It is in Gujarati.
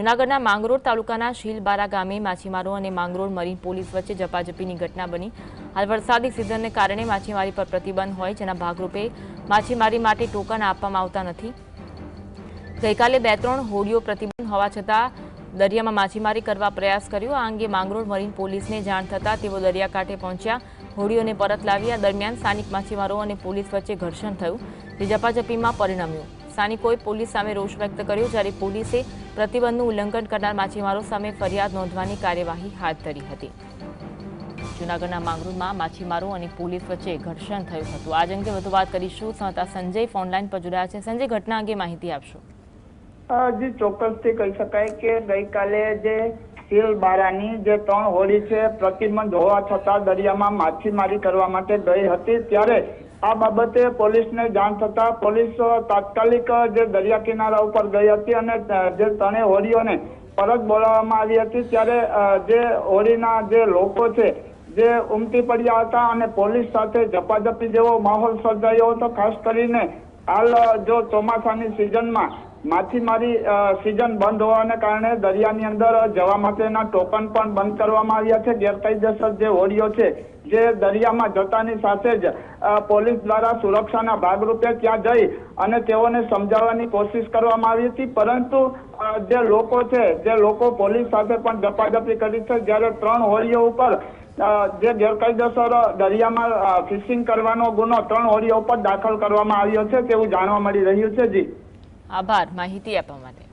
જૂનાગઢના માંગરોળ તાલુકાના શીલબારા ગામે માછીમારો અને માંગરોળ મરીન પોલીસ વચ્ચે ઝપાઝપીની ઘટના બની। હાલ વરસાદી સિઝનને કારણે માછીમારી પર પ્રતિબંધ હોય, જેના ભાગરૂપે માછીમારી માટે ટોકન આપવામાં આવતા નથી। ગઈકાલે 2-3 હોડીઓ પ્રતિબંધ હોવા છતાં દરિયામાં માછીમારી કરવા પ્રયાસ કર્યો। આ અંગે માંગરોળ મરીન પોલીસને જાણ થતાં તેઓ દરિયાકાંઠે પહોંચ્યા, હોડીઓને પરત લાવી। આ દરમિયાન સ્થાનિક માછીમારો અને પોલીસ વચ્ચે ઘર્ષણ થયું, જે ઝપાઝપીમાં પરિણમ્યું। સ્થાનિકોએ પોલીસ સામે રોષ વ્યક્ત કર્યો, જ્યારે પોલીસે પ્રતિબંધનું ઉલ્લંઘન કરનાર માછીમારો સામે ફરિયાદ નોંધવાની કાર્યવાહી હાથ ધરી હતી। જૂનાગઢના માંગરોળમાં માછીમારો અને પોલીસ વચ્ચે ઘર્ષણ થયું હતું। આ અંગે વધુ વાત કરીશું। સંવાદદાતા સંજય ફોનલાઈન પર જોડાયા છે। સંજય, ઘટના અંગે માહિતી આપશો। જી, ચોક્કસથી કહી શકાય કે ગઈકાલે જે શીલબારાની જે 3 હોડી છે પ્રતિબંધ હોવા છતાં દરિયામાં માછીમારી કરવા માટે ગઈ હતી, ત્યારે આ બાબતે પોલીસને જાણ થતાં પોલીસ તાત્કાલિક જે દરિયા કિનારા ઉપર ગઈ હતી અને જે 3 હોડીઓને પરત બોલાવવામાં આવી હતી। ત્યારે જે હોડીના જે લોકો છે જે ઉમટી પડ્યા હતા અને પોલીસ સાથે ઝપાઝપી જેવો માહોલ સર્જાયો હતો। ખાસ કરીને હાલ જો ચોમાસાની સિઝનમાં માછીમારી સિઝન બંધ હોવાને કારણે દરિયાની અંદર જવા માટેના ટોકન પણ બંધ કરવામાં આવ્યા છે। ગેરકાયદેસર જે હોડીઓ છે જે દરિયામાં જતાની સાથે જ પોલીસ દ્વારા સુરક્ષાના ભાગરૂપે ત્યાં જઈ અને તેઓને સમજાવવાની કોશિશ કરવામાં આવી હતી, પરંતુ જે લોકો છે જે લોકો પોલીસ સાથે પણ ઝપાઝપી કરી છે। જ્યારે 3 હોડીઓ ઉપર જે ગેરકાયદેસર દરિયામાં ફિશિંગ કરવાનો ગુનો 3 હોડીઓ ઉપર દાખલ કરવામાં આવ્યો છે તેવું જાણવા મળી રહ્યું છે। જી, આભાર માહિતી આપવા માટે।